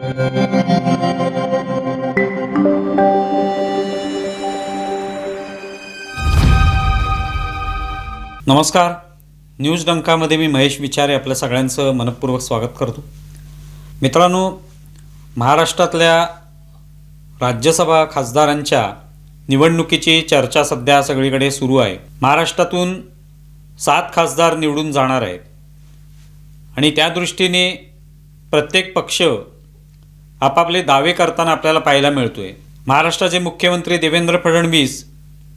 नमस्कार. न्यूज डंकामध्ये मी महेश विचारे आपल्या सगळ्यांचं मनपूर्वक स्वागत करतो. मित्रांनो, महाराष्ट्रातल्या राज्यसभा खासदारांच्या निवडणुकीची चर्चा सध्या सगळीकडे सुरू आहे. महाराष्ट्रातून 7 खासदार निवडून जाणार आहेत आणि त्या दृष्टीने प्रत्येक पक्ष आपापले दावे करताना आपल्याला पाहायला मिळतोय. महाराष्ट्राचे मुख्यमंत्री देवेंद्र फडणवीस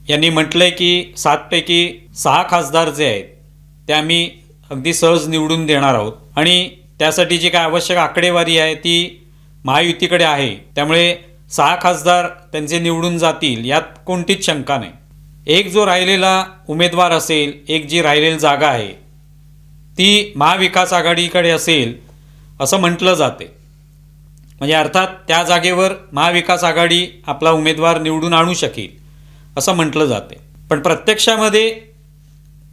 यांनी म्हटलंय की 7 पैकी 6 खासदार जे आहेत ते आम्ही अगदी सहज निवडून देणार आहोत आणि त्यासाठी जी काय आवश्यक आकडेवारी आहे ती महायुतीकडे आहे. त्यामुळे 6 खासदार त्यांचे निवडून जातील यात कोणतीच शंका नाही. एक जो राहिलेला उमेदवार असेल, एक जी राहिलेली जागा आहे ती महाविकास आघाडीकडे असेल असं म्हटलं जाते. म्हणजे अर्थात त्या जागेवर महाविकास आघाडी आपला उमेदवार निवडून आणू शकेल असं म्हटलं जाते. पण प्रत्यक्षामध्ये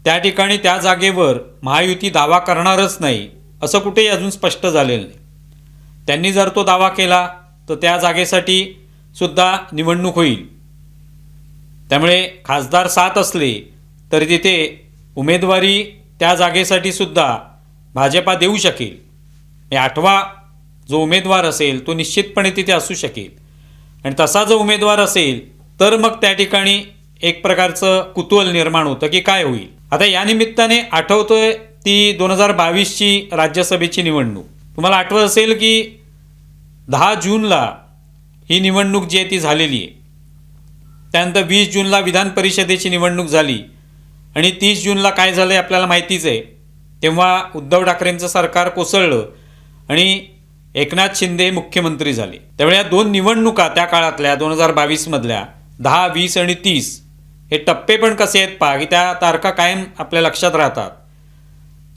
त्या ठिकाणी त्या जागेवर महायुती दावा करणारच नाही असं कुठेही अजून स्पष्ट झालेलं नाही. त्यांनी जर तो दावा केला तर त्या जागेसाठी सुद्धा निवडणूक होईल. त्यामुळे खासदार 7 असले तरी तिथे उमेदवारी त्या जागेसाठी सुद्धा भाजपा देऊ शकेल. 8वा जो उमेदवार असेल तो निश्चितपणे तिथे असू शकेल आणि तसा जो उमेदवार असेल तर मग त्या ठिकाणी एक प्रकारचं कुतूहल निर्माण होतं की काय होईल. आता या निमित्ताने आठवतोय ती 2022ची राज्यसभेची निवडणूक. तुम्हाला आठवत असेल की 10 जूनला ही निवडणूक जी आहे ती झालेली आहे. त्यानंतर 20 जूनला विधान परिषदेची निवडणूक झाली आणि 30 जूनला काय झालं आहे आपल्याला माहितीच आहे. तेव्हा उद्धव ठाकरेंचं सरकार कोसळलं आणि एकनाथ शिंदे मुख्यमंत्री झाले. त्यामुळे या 2 निवडणुका त्या काळातल्या 2022मधल्या 10, 20 आणि 30 हे टप्पे पण कसे आहेत पहा की त्या तारखा कायम आपल्या लक्षात राहतात.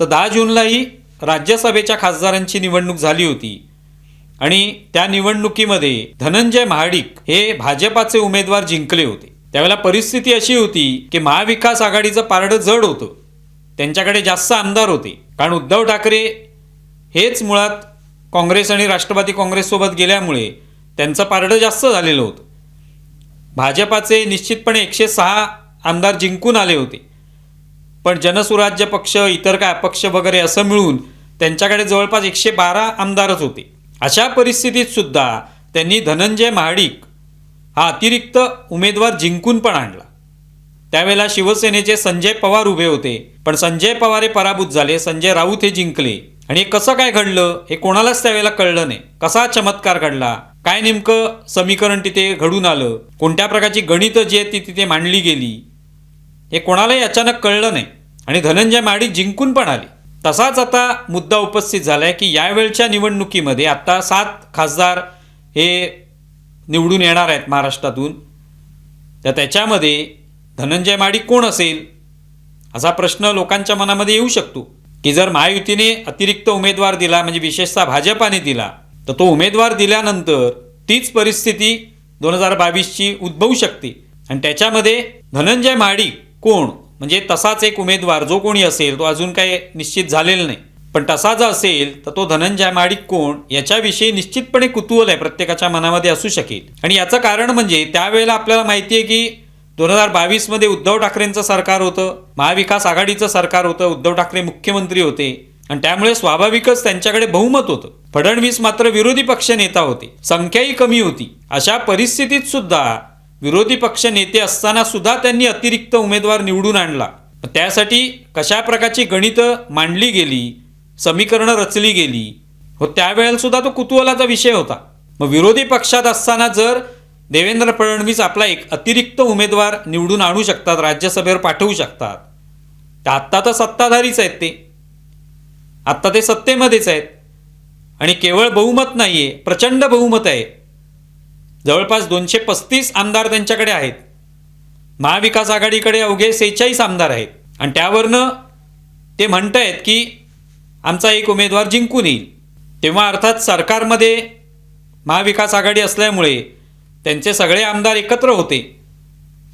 तर 10 जूनलाही राज्यसभेच्या खासदारांची निवडणूक झाली होती आणि त्या निवडणुकीमध्ये धनंजय महाडिक हे भाजपाचे उमेदवार जिंकले होते. त्यावेळेला परिस्थिती अशी होती की महाविकास आघाडीचं पारडं जड होतं. त्यांच्याकडे जास्त आमदार होते कारण उद्धव ठाकरे हेच मुळात काँग्रेस आणि राष्ट्रवादी काँग्रेससोबत गेल्यामुळे त्यांचं पारडं जास्त झालेलं होतं. भाजपाचे निश्चितपणे 106 आमदार जिंकून आले होते पण जनसुराज्य पक्ष, इतर काय अपक्ष वगैरे असं मिळून त्यांच्याकडे जवळपास 112 आमदारच होते. अशा परिस्थितीत सुद्धा त्यांनी धनंजय महाडिक हा अतिरिक्त उमेदवार जिंकून पण आणला. त्यावेळेला शिवसेनेचे संजय पवार उभे होते पण संजय पवार हे पराभूत झाले. संजय राऊत हे जिंकले आणि कसं काय घडलं हे कोणालाच त्यावेळेला कळलं नाही. कसा चमत्कार घडला, काय नेमकं समीकरण तिथे घडून आलं, कोणत्या प्रकारची गणितं जी आहेत ती तिथे मांडली गेली हे कोणालाही अचानक कळलं नाही आणि धनंजय महाडिक जिंकून पण आले. तसाच आता मुद्दा उपस्थित झाला आहे की यावेळच्या निवडणुकीमध्ये आता 7 खासदार हे निवडून येणार आहेत महाराष्ट्रातून. तर त्याच्यामध्ये धनंजय महाडिक कोण असेल असा प्रश्न लोकांच्या मनामध्ये येऊ शकतो की जर महायुतीने अतिरिक्त उमेदवार दिला म्हणजे विशेषतः भाजपाने दिला तर तो उमेदवार दिल्यानंतर तीच परिस्थिती 2022ची उद्भवू शकते आणि त्याच्यामध्ये धनंजय महाडिक कोण म्हणजे तसाच एक उमेदवार जो कोणी असेल तो अजून काही निश्चित झालेला नाही पण तसा जर असेल तर तो धनंजय महाडिक कोण याच्याविषयी निश्चितपणे कुतूहल आहे प्रत्येकाच्या मनामध्ये असू शकेल. आणि याचं कारण म्हणजे त्यावेळेला आपल्याला माहिती आहे की 2022मध्ये उद्धव ठाकरेंचं सरकार होतं, महाविकास आघाडीचं सरकार होतं, उद्धव ठाकरे मुख्यमंत्री होते आणि त्यामुळे स्वाभाविकच त्यांच्याकडे बहुमत होतं. फडणवीस मात्र विरोधी पक्ष नेता होते, संख्याही कमी होती. अशा परिस्थितीत सुद्धा विरोधी पक्ष नेते असताना सुद्धा त्यांनी अतिरिक्त उमेदवार निवडून आणला. त्यासाठी कशा प्रकारची गणितं मांडली गेली, समीकरणं रचली गेली हो त्यावेळेला सुद्धा तो कुतूहलाचा विषय होता. मग विरोधी पक्षात असताना जर देवेंद्र फडणवीस आपला एक अतिरिक्त उमेदवार निवडून आणू शकतात, राज्यसभेवर पाठवू शकतात, तर आत्ता तर सत्ताधारीच आहेत आत्ता ते सत्तेमध्येच आहेत आणि केवळ बहुमत नाही आहे, प्रचंड बहुमत आहे. जवळपास 235 आमदार त्यांच्याकडे आहेत. महाविकास आघाडीकडे अवघे 46 आमदार आहेत आणि त्यावरनं ते म्हणत आहेत की आमचा एक उमेदवार जिंकून येईल. तेव्हा अर्थात सरकारमध्ये महाविकास आघाडी असल्यामुळे त्यांचे सगळे आमदार एकत्र होते.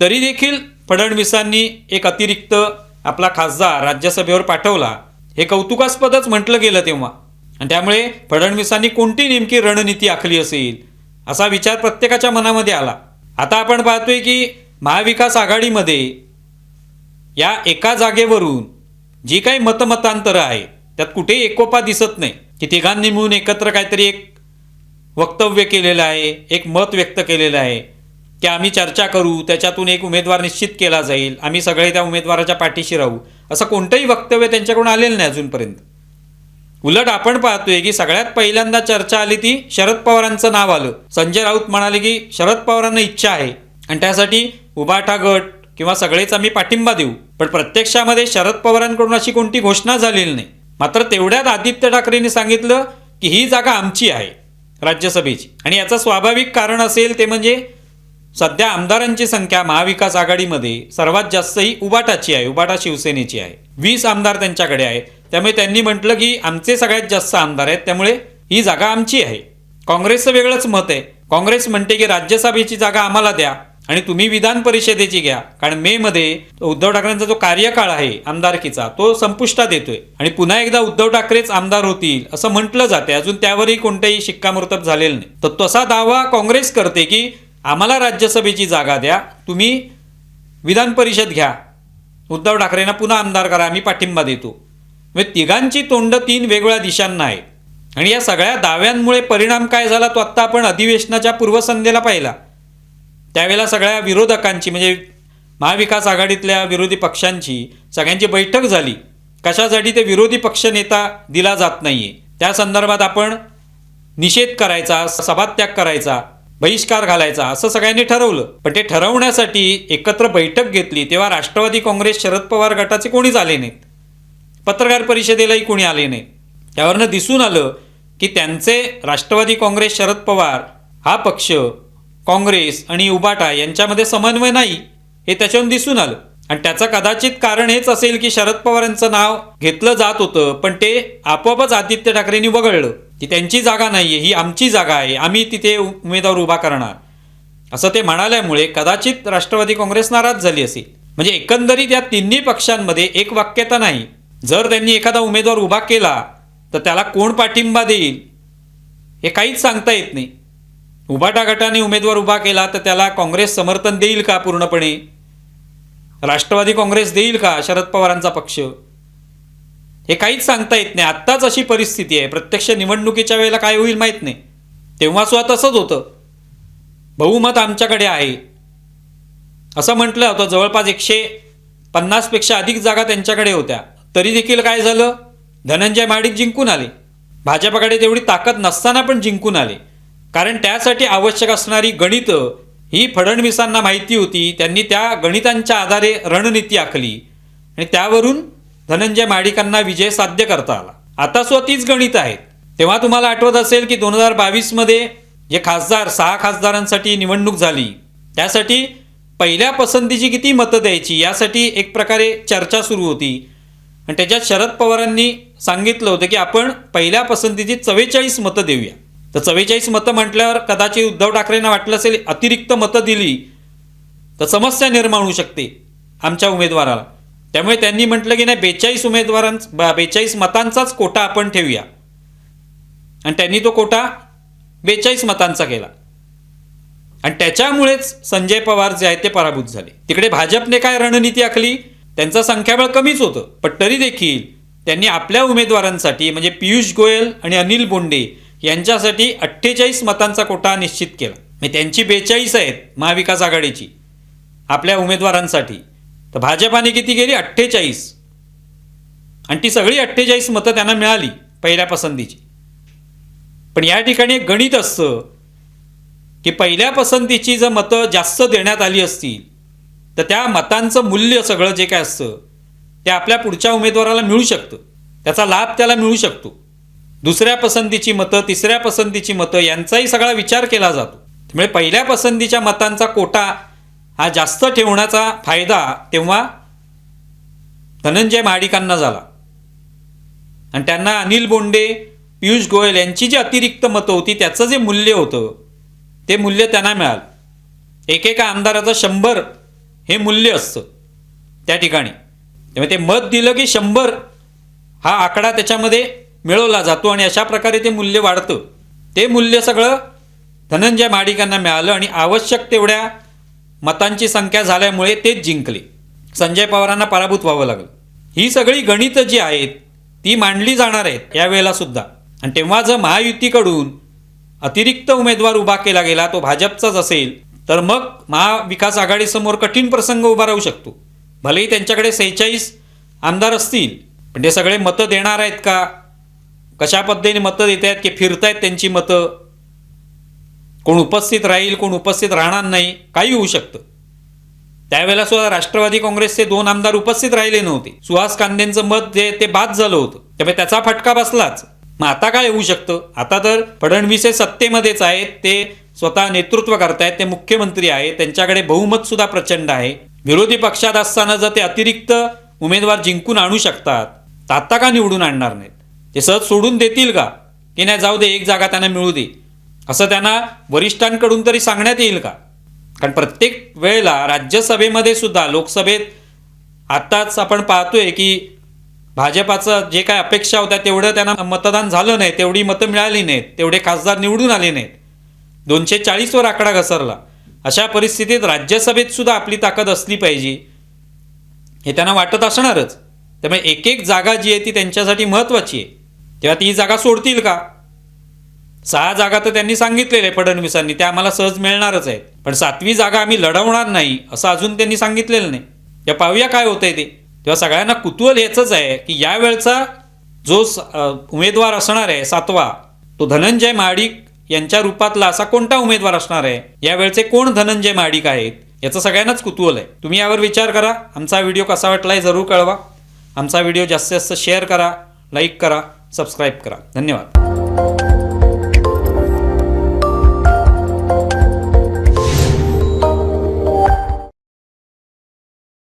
तरी देखील फडणवीसांनी एक अतिरिक्त आपला खासदार राज्यसभेवर पाठवला. हे कौतुकास्पदच म्हटलं गेलं तेव्हा. आणि त्यामुळे फडणवीसांनी कोणती नेमकी रणनीती आखली असेल असा विचार प्रत्येकाच्या मनामध्ये आला. आता आपण पाहतोय की महाविकास आघाडीमध्ये या एका जागेवरून जी काही मतमतांतरं आहेत त्यात कुठेही एकोपा दिसत नाही की तिघांनी मिळून एकत्र काहीतरी एक वक्तव्य केलेलं आहे, एक मत व्यक्त केलेलं आहे की आम्ही चर्चा करू, त्याच्यातून एक उमेदवार निश्चित केला जाईल, आम्ही सगळे त्या उमेदवाराच्या पाठीशी राहू, असं कोणतंही वक्तव्य त्यांच्याकडून आलेलं नाही अजूनपर्यंत. उलट आपण पाहतोय की सगळ्यात पहिल्यांदा चर्चा आली ती शरद पवारांचं नाव आलं. संजय राऊत म्हणाले की शरद पवारांना इच्छा आहे आणि त्यासाठी उभाटा गट किंवा सगळेच आम्ही पाठिंबा देऊ. पण प्रत्यक्षामध्ये शरद पवारांकडून अशी कोणती घोषणा झालेली नाही. मात्र तेवढ्यात आदित्य ठाकरेंनी सांगितलं की ही जागा आमची आहे राज्यसभेची. आणि याचं स्वाभाविक कारण असेल ते म्हणजे सध्या आमदारांची संख्या महाविकास आघाडीमध्ये सर्वात जास्त ही उबाटाची आहे, उबाटा शिवसेनेची आहे. 20 आमदार त्यांच्याकडे आहेत. त्यामुळे त्यांनी म्हटलं की आमचे सगळ्यात जास्त आमदार आहेत, त्यामुळे ही जागा आमची आहे. काँग्रेसचं वेगळंच मत आहे. काँग्रेस म्हणते की राज्यसभेची जागा आम्हाला द्या आणि तुम्ही विधान परिषदेची घ्या, कारण मे मध्ये उद्धव ठाकरेंचा जो कार्यकाळ आहे आमदारकीचा तो संपुष्टात येतोय आणि पुन्हा एकदा उद्धव ठाकरेच आमदार होतील असं म्हटलं जाते. अजून त्यावरही कोणतेही शिक्कामोर्तब झालेलं नाही. तर तसा दावा काँग्रेस करते की आम्हाला राज्यसभेची जागा द्या, तुम्ही विधान परिषद घ्या, उद्धव ठाकरेंना पुन्हा आमदार करा, आम्ही पाठिंबा देतो. म्हणजे तिघांची तोंड 3 वेगवेगळ्या दिशांना आहेत. आणि या सगळ्या दाव्यांमुळे परिणाम काय झाला तो आत्ता आपण अधिवेशनाच्या पूर्वसंध्येला पाहिला. त्यावेळेला सगळ्या विरोधकांची म्हणजे महाविकास आघाडीतल्या विरोधी पक्षांची सगळ्यांची बैठक झाली. कशासाठी? ते विरोधी पक्षनेता दिला जात नाहीये त्या संदर्भात आपण निषेध करायचा, सभात्याग करायचा, बहिष्कार घालायचा असं सगळ्यांनी ठरवलं. पण ते ठरवण्यासाठी एकत्र बैठक घेतली तेव्हा राष्ट्रवादी काँग्रेस शरद पवार गटाचे कोणीच आले नाहीत. पत्रकार परिषदेलाही कोणी आले नाहीत. त्यावरनं दिसून आलं की त्यांचे राष्ट्रवादी काँग्रेस शरद पवार हा पक्ष काँग्रेस आणि उबाटा यांच्यामध्ये समन्वय नाही हे त्याच्यावरून दिसून आलं. आणि त्याचं कदाचित कारण हेच असेल की शरद पवारांचं नाव घेतलं जात होतं पण ते आपोआपच आदित्य ठाकरेंनी वगळलं की त्यांची जागा नाहीये, ही आमची जागा आहे, आम्ही तिथे उमेदवार उभा करणार असं ते म्हणाल्यामुळे कदाचित राष्ट्रवादी काँग्रेस नाराज झाली असेल. म्हणजे एकंदरीत या तिन्ही पक्षांमध्ये एक वाक्यता नाही. जर त्यांनी एखादा उमेदवार उभा केला तर त्याला कोण पाठिंबा देईल हे काहीच सांगता येत नाही. उबाटा गटाने उमेदवार उभा केला तर त्याला काँग्रेस समर्थन देईल का पूर्णपणे? राष्ट्रवादी काँग्रेस देईल का? शरद पवारांचा पक्ष? हे काहीच सांगता येत नाही. आत्ताच अशी परिस्थिती आहे. प्रत्यक्ष निवडणुकीच्या वेळेला काय होईल माहीत नाही. तेव्हा सुद्धा तसंच होतं, बहुमत आमच्याकडे आहे असं म्हटलं होतं. जवळपास 150 पेक्षा अधिक जागा त्यांच्याकडे होत्या. तरी देखील काय झालं? धनंजय महाडिक जिंकून आले. भाजपकडे तेवढी ताकद नसताना पण जिंकून आले. कारण त्यासाठी आवश्यक असणारी गणितं ही फडणवीसांना माहिती होती. त्यांनी त्या गणितांच्या आधारे रणनीती आखली आणि त्यावरून धनंजय महाडिकांना विजय साध्य करता आला. आता सुद्धा तीच गणितं आहेत. तेव्हा तुम्हाला आठवत असेल की 2022 मध्ये जे खासदार 6 खासदारांसाठी निवडणूक झाली त्यासाठी पहिल्या पसंतीची किती मतं द्यायची यासाठी एक प्रकारे चर्चा सुरू होती. आणि त्याच्यात शरद पवारांनी सांगितलं होतं की आपण पहिल्या पसंतीची 44 मतं देऊया. तर 44 मतं म्हटल्यावर कदाचित उद्धव ठाकरेंना वाटलं असेल अतिरिक्त मतं दिली तर समस्या निर्माण होऊ शकते आमच्या उमेदवाराला. त्यामुळे त्यांनी म्हटलं की नाही 42 मतांचाच कोटा आपण ठेवूया. आणि त्यांनी तो कोटा 42 मतांचा केला. आणि त्याच्यामुळेच संजय पवार जे आहेत ते पराभूत झाले. तिकडे भाजपने काय रणनीती आखली? त्यांचं संख्याबळ कमीच होतं पण तरी देखील त्यांनी आपल्या उमेदवारांसाठी म्हणजे पियुष गोयल आणि अनिल बोंडे यांच्यासाठी 48 मतांचा कोटा निश्चित केला. म्हणजे त्यांची 42 आहेत महाविकास आघाडीची आपल्या उमेदवारांसाठी. तर भाजपाने किती केली? 48. आणि ती सगळी 48 मतं त्यांना मिळाली पहिल्या पसंतीची. पण या ठिकाणी एक गणित असतं की पहिल्या पसंतीची जर मतं जास्त देण्यात आली असतील तर त्या मतांचं मूल्य सगळं जे काय असतं ते आपल्या पुढच्या उमेदवाराला मिळू शकतं, त्याचा लाभ त्याला मिळू शकतो. दुसऱ्या पसंतीची मतं, तिसऱ्या पसंतीची मतं यांचाही सगळा विचार केला जातो. त्यामुळे पहिल्या पसंतीच्या मतांचा कोटा हा जास्त ठेवण्याचा फायदा तेव्हा धनंजय महाडिकांना झाला. आणि त्यांना अनिल बोंडे, पियुष गोयल यांची जी अतिरिक्त मतं होती त्याचं जे मूल्य होतं ते मूल्य त्यांना मिळालं. एकेका आमदाराचं 100 हे मूल्य असतं त्या ठिकाणी. त्यामुळे ते मत दिलं की 100 हा आकडा त्याच्यामध्ये मिळवला जातो आणि अशा प्रकारे ते मूल्य वाढतं. ते मूल्य सगळं धनंजय महाडिकांना मिळालं आणि आवश्यक तेवढ्या मतांची संख्या झाल्यामुळे तेच जिंकले. संजय पवारांना पराभूत व्हावं लागलं. ही सगळी गणितं जी आहेत ती मांडली जाणार आहेत यावेळेला सुद्धा. आणि तेव्हा जर महायुतीकडून अतिरिक्त उमेदवार उभा केला गेला तो भाजपचाच असेल तर मग महाविकास आघाडीसमोर कठीण प्रसंग उभा राहू शकतो. भलेही त्यांच्याकडे 46 आमदार असतील पण ते सगळे मतं देणार आहेत का, कशा पद्धतीने मतं देत आहेत की फिरतायत त्यांची मतं, कोण उपस्थित राहील कोण उपस्थित राहणार नाही काही होऊ शकतं. त्यावेळेला सुद्धा राष्ट्रवादी काँग्रेसचे 2 आमदार उपस्थित राहिले नव्हते. सुहास कांदेंचं मत जे ते बाद झालं होतं त्यामुळे त्याचा फटका बसलाच. मग आता काय होऊ शकतं. आता तर फडणवीस हे सत्तेमध्येच आहेत, ते स्वतः नेतृत्व करतायत, ते मुख्यमंत्री आहेत, त्यांच्याकडे बहुमत सुद्धा प्रचंड आहे. विरोधी पक्षात असताना जर ते अतिरिक्त उमेदवार जिंकून आणू शकतात तर आता का निवडून आणणार नाहीत. ते सहज सोडून देतील का की नाही जाऊ दे एक जागा त्यांना मिळू दे असं त्यांना वरिष्ठांकडून तरी सांगण्यात येईल का. कारण प्रत्येक वेळेला राज्यसभेमध्ये सुद्धा लोकसभेत आत्ताच आपण पाहतोय की भाजपाचं जे काय अपेक्षा होत्या तेवढं त्यांना मतदान झालं नाही, तेवढी मतं मिळाली नाहीत, तेवढे खासदार निवडून आले नाहीत, 240वर आकडा घसरला. अशा परिस्थितीत राज्यसभेत सुद्धा आपली ताकद असली पाहिजे हे त्यांना वाटत असणारच. त्यामुळे एक एक जागा जी आहे ती त्यांच्यासाठी महत्त्वाची आहे. तेव्हा ती जागा सोडतील का. 6 जागा तर त्यांनी सांगितलेल्या आहे फडणवीसांनी, त्या आम्हाला सहज मिळणारच आहेत. पण 7वी जागा आम्ही लढवणार नाही असं अजून त्यांनी सांगितलेलं नाही. त्या पाहूया काय होतंय ते. तेव्हा सगळ्यांना कुतूहल याचंच आहे की यावेळचा जो उमेदवार असणार आहे 7वा तो धनंजय महाडिक यांच्या रूपातला असा कोणता उमेदवार असणार आहे. यावेळचे कोण धनंजय महाडिक आहेत याचं सगळ्यांनाच कुतूहल आहे. तुम्ही यावर विचार करा. आमचा व्हिडिओ कसा वाटला हे जरूर कळवा. आमचा व्हिडिओ जास्तीत जास्त शेअर करा, लाईक करा, सबस्क्राईब करा. धन्यवाद.